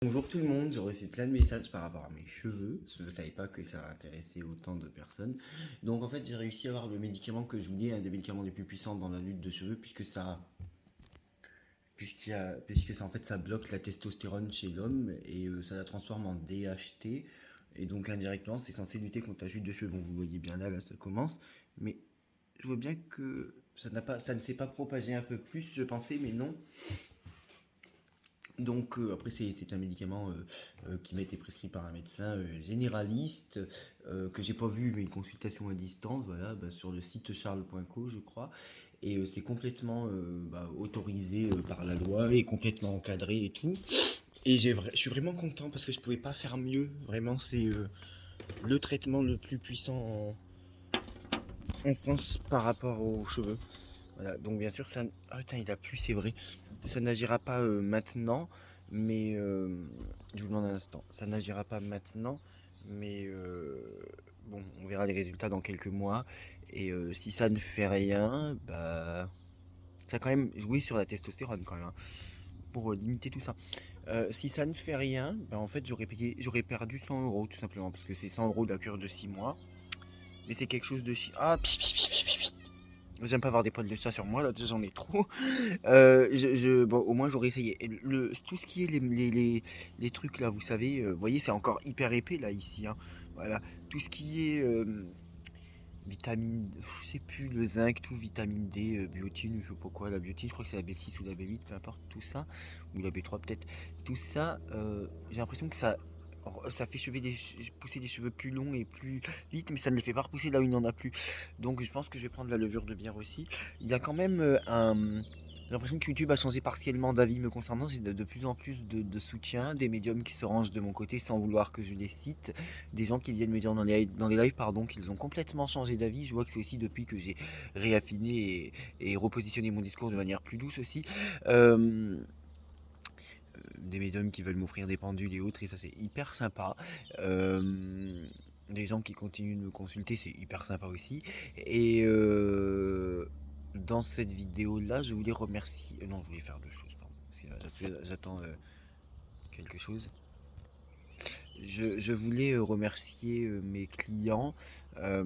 Bonjour tout le monde, j'ai reçu plein de messages par rapport à mes cheveux. Je ne savais pas que ça intéressait autant de personnes. Donc en fait, j'ai réussi à avoir le médicament que je voulais, un des médicaments les plus puissants dans la lutte de cheveux, puisque ça en fait ça bloque la testostérone chez l'homme et ça la transforme en DHT. Et donc indirectement, c'est censé lutter contre la chute de cheveux. Bon, vous voyez bien là, ça commence. Mais je vois bien que ça ne s'est pas propagé un peu plus, je pensais, mais non. Donc après c'est un médicament qui m'a été prescrit par un médecin généraliste que j'ai pas vu mais une consultation à distance voilà sur le site charles.co je crois et c'est complètement autorisé par la loi et complètement encadré et tout et je suis vraiment content parce que je pouvais pas faire mieux vraiment c'est le traitement le plus puissant en France par rapport aux cheveux. Voilà, donc bien sûr, ça. Ah, putain, il a plu, c'est vrai. Ça n'agira pas maintenant, mais. Je vous demande un instant. Ça n'agira pas maintenant, mais. Bon, on verra les résultats dans quelques mois. Et si ça ne fait rien, bah. Ça a quand même joué sur la testostérone, quand même, hein, pour limiter tout ça. Si ça ne fait rien, bah en fait, j'aurais perdu 100 euros, tout simplement, parce que c'est 100 euros de la cure de 6 mois. Mais c'est quelque chose de chi. Ah, j'aime pas avoir des poils de chat sur moi, là, déjà j'en ai trop. Bon, au moins j'aurais essayé. Et tout ce qui est les trucs là, vous savez, vous voyez, c'est encore hyper épais là, ici, hein. Voilà. Tout ce qui est vitamine, je sais plus, le zinc, tout, vitamine D, biotine, je sais pas quoi, la biotine, je crois que c'est la B6 ou la B8, peu importe, tout ça, ou la B3 peut-être. Tout ça, j'ai l'impression que ça fait pousser des cheveux plus longs et plus vite, mais ça ne les fait pas repousser là où il n'y en a plus. Donc je pense que je vais prendre la levure de bière aussi. Il y a quand même j'ai l'impression que YouTube a changé partiellement d'avis me concernant. J'ai de plus en plus de soutien, des médiums qui se rangent de mon côté sans vouloir que je les cite, des gens qui viennent me dire dans les lives pardon, qu'ils ont complètement changé d'avis. Je vois que c'est aussi depuis que j'ai réaffiné et repositionné mon discours de manière plus douce aussi. Euh, des médiums qui veulent m'offrir des pendules et autres, et ça c'est hyper sympa. Des gens qui continuent de me consulter, c'est hyper sympa aussi. Et dans cette vidéo là, je voulais remercier. Non, je voulais faire deux choses, pardon. Parce que là, j'attends quelque chose. Je voulais remercier mes clients. Euh,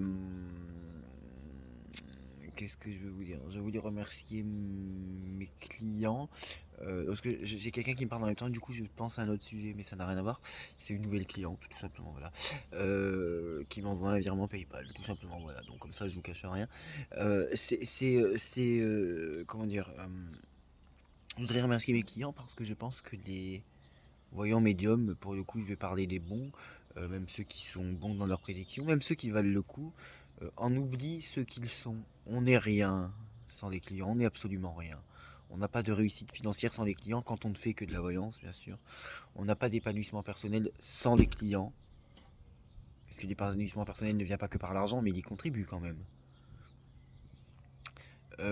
Qu'est-ce que je veux vous dire? Je voulais remercier mes clients. Parce que j'ai quelqu'un qui me parle en même temps, du coup je pense à un autre sujet, mais ça n'a rien à voir. C'est une nouvelle cliente, tout simplement, voilà. Qui m'envoie un virement PayPal, tout simplement, voilà. Donc comme ça, je vous cache rien. Comment dire? Je voudrais remercier mes clients parce que je pense que les voyants médiums, pour le coup, je vais parler des bons, même ceux qui sont bons dans leurs prédictions, même ceux qui valent le coup, en oublient ce qu'ils sont. On n'est rien sans les clients, on n'est absolument rien. On n'a pas de réussite financière sans les clients quand on ne fait que de la voyance, bien sûr. On n'a pas d'épanouissement personnel sans les clients. Parce que l'épanouissement personnel ne vient pas que par l'argent, mais il y contribue quand même.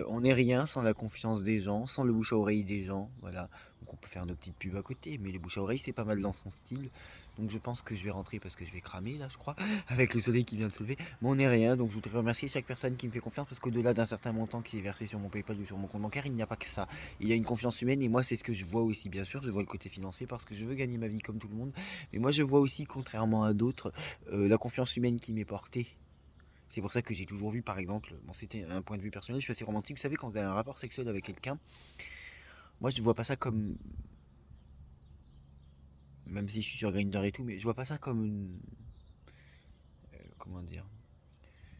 On n'est rien sans la confiance des gens, sans le bouche à oreille des gens, voilà. Donc on peut faire nos petites pubs à côté, mais les bouche à oreille c'est pas mal dans son style. Donc je pense que je vais rentrer parce que je vais cramer là, je crois, avec le soleil qui vient de se lever. Mais on n'est rien, donc je voudrais remercier chaque personne qui me fait confiance parce qu'au-delà d'un certain montant qui est versé sur mon PayPal ou sur mon compte bancaire, il n'y a pas que ça. Il y a une confiance humaine et moi c'est ce que je vois aussi, bien sûr. Je vois le côté financier parce que je veux gagner ma vie comme tout le monde, mais moi je vois aussi, contrairement à d'autres, la confiance humaine qui m'est portée. C'est pour ça que j'ai toujours vu, par exemple, bon, c'était un point de vue personnel, je suis assez romantique. Vous savez, quand vous avez un rapport sexuel avec quelqu'un, moi je vois pas ça comme. Même si je suis sur Grindr et tout, mais je vois pas ça comme. Comment dire?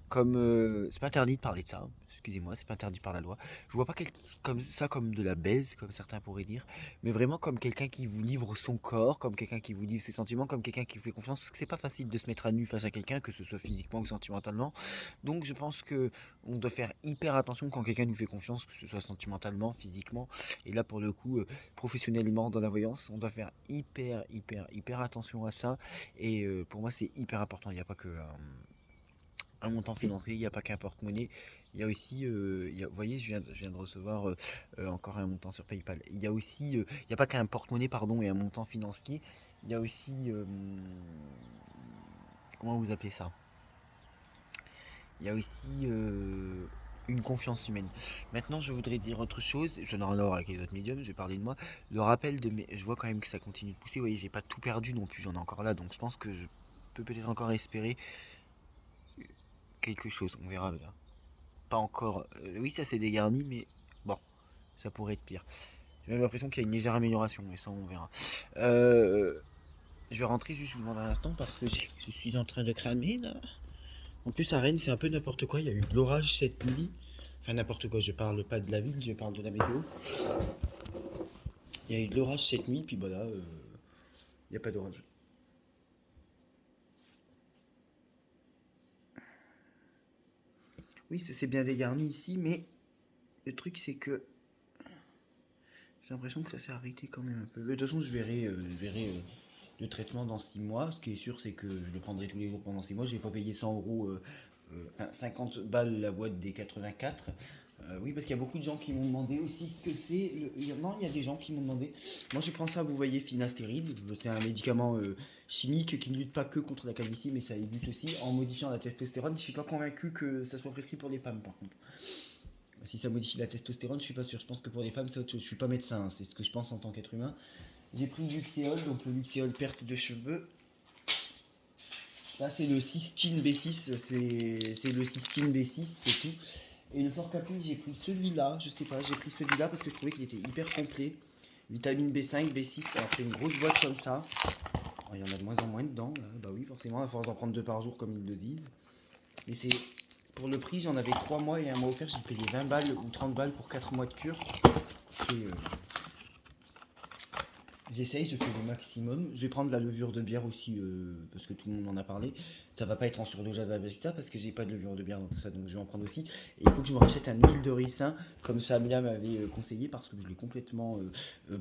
Comme c'est pas interdit de parler de ça, excusez-moi, c'est pas interdit par la loi. Je vois pas comme ça comme de la baise, comme certains pourraient dire, mais vraiment comme quelqu'un qui vous livre son corps, comme quelqu'un qui vous livre ses sentiments, comme quelqu'un qui vous fait confiance, parce que c'est pas facile de se mettre à nu face à quelqu'un, que ce soit physiquement ou sentimentalement. Donc je pense que on doit faire hyper attention quand quelqu'un nous fait confiance, que ce soit sentimentalement, physiquement, et là pour le coup, professionnellement dans la voyance, on doit faire hyper attention à ça. Et pour moi c'est hyper important. Il n'y a pas que un montant financier, il n'y a pas qu'un porte-monnaie. Il y a aussi, vous voyez, je viens de recevoir encore un montant sur PayPal. Il y a aussi, il n'y a pas qu'un porte-monnaie, pardon, et un montant financier. Il y a aussi, comment vous appelez ça? Il y a aussi une confiance humaine. Maintenant, je voudrais dire autre chose. Je n'en ai rien avec les autres médiums, je vais parler de moi. Le rappel de mes. Je vois quand même que ça continue de pousser. Vous voyez, j'ai pas tout perdu non plus, j'en ai encore là. Donc je pense que je peux peut-être encore espérer quelque chose. On verra bien. Pas encore. Oui, ça s'est dégarni, mais bon, ça pourrait être pire. J'ai même l'impression qu'il y a une légère amélioration, mais ça, on verra. Euh, je vais rentrer juste vous demander un instant parce que je suis en train de cramer là. En plus, à Rennes, c'est un peu n'importe quoi. Il y a eu de l'orage cette nuit. Enfin, n'importe quoi, je parle pas de la ville, je parle de la météo. Il y a eu de l'orage cette nuit, puis voilà, il n'y a pas d'orage. Oui, c'est bien dégarni ici, mais le truc, c'est que j'ai l'impression que ça s'est arrêté quand même un peu. De toute façon, je verrai le traitement dans 6 mois. Ce qui est sûr, c'est que je le prendrai tous les jours pendant 6 mois. Je vais pas payer 100 euros, enfin 50 balles la boîte des 84. Oui, parce qu'il y a beaucoup de gens qui m'ont demandé aussi ce que c'est. Non, il y a des gens qui m'ont demandé. Moi, je prends ça, vous voyez, Finastéride. C'est un médicament chimique qui ne lutte pas que contre la calvitie, mais ça y lutte aussi en modifiant la testostérone. Je suis pas convaincu que ça soit prescrit pour les femmes, par contre. Si ça modifie la testostérone, je suis pas sûr. Je pense que pour les femmes, c'est autre chose. Je suis pas médecin, hein, c'est ce que je pense en tant qu'être humain. J'ai pris Luxéol, donc le Luxéol perte de cheveux. Là, c'est le cystine B6, c'est le cystine B6, c'est tout. Et le Forcapil, j'ai pris celui-là, je sais pas, j'ai pris celui-là parce que je trouvais qu'il était hyper complet. Vitamine B5, B6, alors c'est une grosse boîte comme ça. Alors, il y en a de moins en moins dedans, là. Bah oui, forcément, à force d'en prendre 2 par jour, comme ils le disent. Mais c'est. Pour le prix, j'en avais 3 mois et un mois offert, j'ai payé 20 balles ou 30 balles pour 4 mois de cure. Et, j'essaye, je fais le maximum. Je vais prendre la levure de bière aussi, parce que tout le monde en a parlé. Ça va pas être en surdosage avec ça, parce que j'ai pas de levure de bière dans tout ça, donc je vais en prendre aussi. Et il faut que je me rachète un huile de ricin, comme Samia m'avait conseillé, parce que je l'ai complètement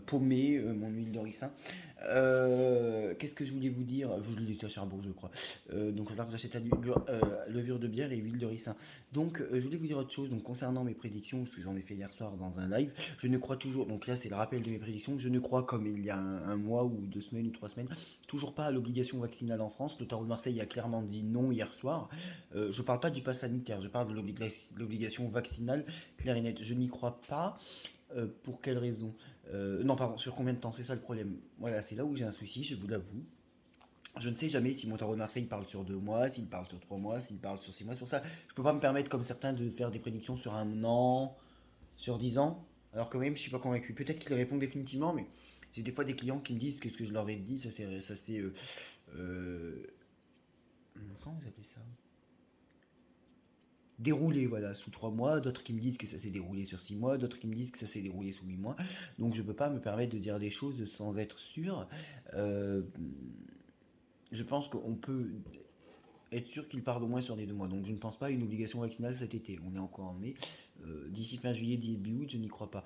paumé, mon huile de ricin. Qu'est-ce que je voulais vous dire? Je l'ai à Cherbourg, je crois. Donc il va falloir que j'achète la levure de bière et huile de ricin. Donc je voulais vous dire autre chose, donc concernant mes prédictions, parce que j'en ai fait hier soir dans un live. Je ne crois toujours, donc là c'est le rappel de mes prédictions, je ne crois comme il y a un mois ou 2 semaines ou 3 semaines, toujours pas à l'obligation vaccinale en France. Le Tarot de Marseille a clairement dit non hier soir. Je parle pas du pass sanitaire, je parle de l'obligation vaccinale claire et nette. Je n'y crois pas. Pour quelle raison? Non, pardon, sur combien de temps? C'est ça le problème. Voilà, c'est là où j'ai un souci, je vous l'avoue. Je ne sais jamais si mon tarot de Marseille parle sur 2 mois, s'il parle sur 3 mois, s'il parle sur 6 mois. C'est pour ça que je peux pas me permettre, comme certains, de faire des prédictions sur un an, sur 10 ans. Alors que même, je suis pas convaincu. Peut-être qu'ils répondent définitivement, mais j'ai des fois des clients qui me disent que ce que je leur ai dit, ça c'est, euh, comment vous appelez ça? Déroulé, voilà, sous 3 mois. D'autres qui me disent que ça s'est déroulé sur 6 mois. D'autres qui me disent que ça s'est déroulé sous 8 mois. Donc je peux pas me permettre de dire des choses sans être sûr. Euh, je pense qu'on peut être sûr qu'il part au moins sur des 2 mois. Donc je ne pense pas à une obligation vaccinale cet été. On est encore en mai. D'ici fin juillet, début août, je n'y crois pas.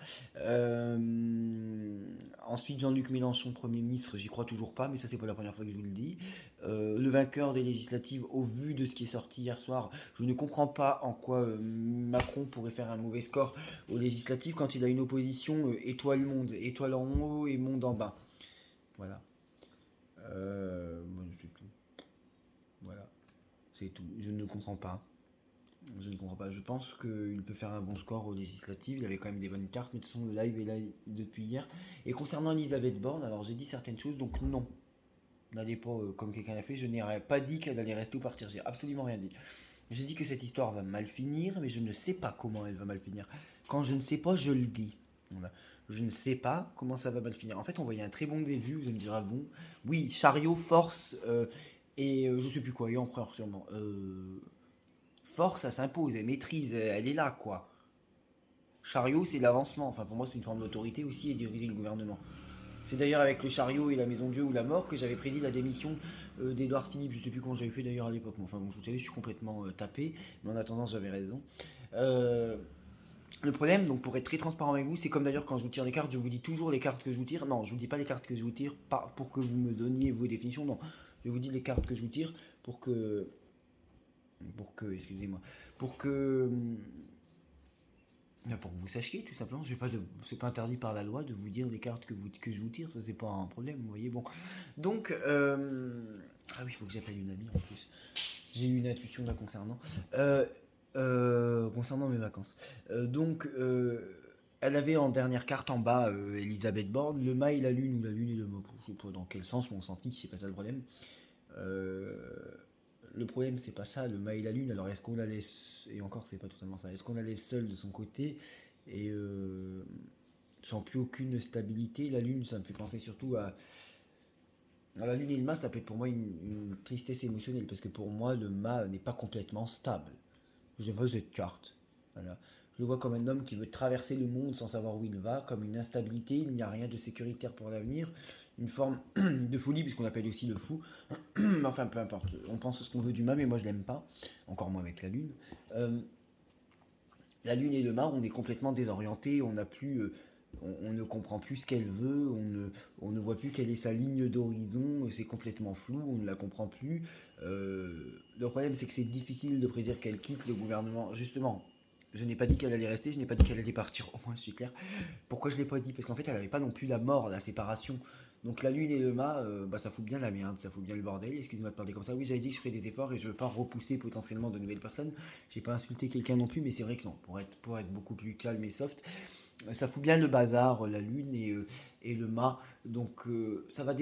Ensuite, Jean-Luc Mélenchon, Premier ministre, j'y crois toujours pas, mais ça c'est pas la première fois que je vous le dis. Le vainqueur des législatives, au vu de ce qui est sorti hier soir, je ne comprends pas en quoi Macron pourrait faire un mauvais score aux législatives quand il a une opposition étoile monde, étoile en haut et monde en bas. Voilà. Bon, c'est tout. Voilà. C'est tout. Je ne comprends pas. Je ne comprends pas. Je pense qu'il peut faire un bon score aux législatives. Il avait quand même des bonnes cartes, mais de toute façon, le live est là depuis hier. Et concernant Elisabeth Borne, alors j'ai dit certaines choses, donc non. N'allez pas comme quelqu'un l'a fait. Je n'ai pas dit qu'elle allait rester ou partir. J'ai absolument rien dit. J'ai dit que cette histoire va mal finir, mais je ne sais pas comment elle va mal finir. Quand je ne sais pas, je le dis. Voilà. Je ne sais pas comment ça va mal finir. En fait, on voyait un très bon début. Vous allez me dire, ah bon? Oui, chariot, force, et je sais plus quoi, et empereur sûrement. Force, ça s'impose, elle maîtrise, elle est là, quoi. Chariot, c'est l'avancement. Enfin, pour moi, c'est une forme d'autorité aussi et diriger le gouvernement. C'est d'ailleurs avec le chariot et la maison de Dieu ou la mort que j'avais prédit la démission d'Édouard Philippe. Je sais plus comment j'avais fait d'ailleurs à l'époque. Enfin, bon, vous savez, je suis complètement tapé, mais en attendant, j'avais raison. Euh, le problème, donc pour être très transparent avec vous, c'est comme d'ailleurs quand je vous tire les cartes, je vous dis toujours les cartes que je vous tire. Non, je vous dis pas les cartes que je vous tire pas pour que vous me donniez vos définitions. Non, je vous dis les cartes que je vous tire excusez-moi, pour que pour que vous sachiez tout simplement. Je vais pas de, c'est pas interdit par la loi de vous dire les cartes que je vous tire. Ça c'est pas un problème, vous voyez. Bon, donc ah oui, il faut que j'appelle une amie en plus. J'ai eu une intuition là concernant. Concernant mes vacances. Donc, elle avait en dernière carte en bas Elisabeth Borne, le mât et la lune, ou la lune et le mât. Je sais pas dans quel sens, mais on s'en fiche, c'est pas ça le problème. Euh, le problème, c'est pas ça, le mât et la lune. Alors, est-ce qu'on la laisse, et encore, c'est pas totalement ça, est-ce qu'on la laisse seule de son côté et sans plus aucune stabilité? La lune, ça me fait penser surtout à la lune et le mât, ça peut être pour moi une tristesse émotionnelle, parce que pour moi, le mât n'est pas complètement stable. J'aime pas cette carte. Voilà. Je le vois comme un homme qui veut traverser le monde sans savoir où il va, comme une instabilité, il n'y a rien de sécuritaire pour l'avenir, une forme de folie, puisqu'on appelle aussi le fou. Mais enfin, peu importe, on pense ce qu'on veut du mât, mais moi je l'aime pas, encore moins avec la lune. Euh, la lune et le mât, on est complètement désorienté, on n'a plus, on ne comprend plus ce qu'elle veut, on ne voit plus quelle est sa ligne d'horizon, c'est complètement flou, on ne la comprend plus. Le problème, c'est que c'est difficile de prédire qu'elle quitte le gouvernement. Justement, je n'ai pas dit qu'elle allait rester, je n'ai pas dit qu'elle allait partir, au moins je suis clair. Pourquoi je l'ai pas dit? Parce qu'en fait, elle n'avait pas non plus la mort, la séparation. Donc la lune et le mât, bah, ça fout bien la merde, ça fout bien le bordel. Excusez-moi de parler comme ça. Oui, j'avais dit que je ferais des efforts et je veux pas repousser potentiellement de nouvelles personnes. J'ai pas insulté quelqu'un non plus, mais c'est vrai que non, pour être beaucoup plus calme et soft, ça fout bien le bazar, la lune et le mât. Donc ça va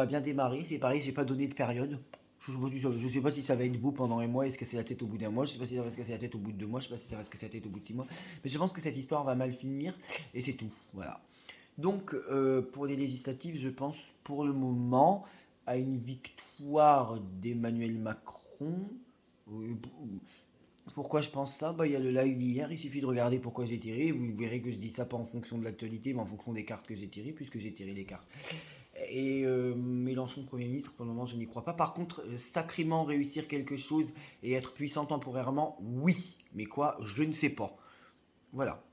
bien démarrer. C'est pareil, j'ai pas donné de période. Je sais pas si ça va être beau pendant un mois et se casser la tête au bout d'un mois. Je sais pas si ça va se casser la tête au bout de 2 mois. Je sais pas si ça va se casser la tête au bout de 6 mois. Mais je pense que cette histoire va mal finir et c'est tout. Voilà. Donc pour les législatives, je pense pour le moment à une victoire d'Emmanuel Macron. Euh, Pourquoi je pense ça? Bah, il y a le live d'hier, il suffit de regarder pourquoi j'ai tiré. Vous verrez que je dis ça pas en fonction de l'actualité, mais en fonction des cartes que j'ai tirées, puisque j'ai tiré les cartes. Et Mélenchon Premier ministre, pour le moment, je n'y crois pas. Par contre, sacrément réussir quelque chose et être puissant temporairement, oui. Mais quoi, je ne sais pas. Voilà.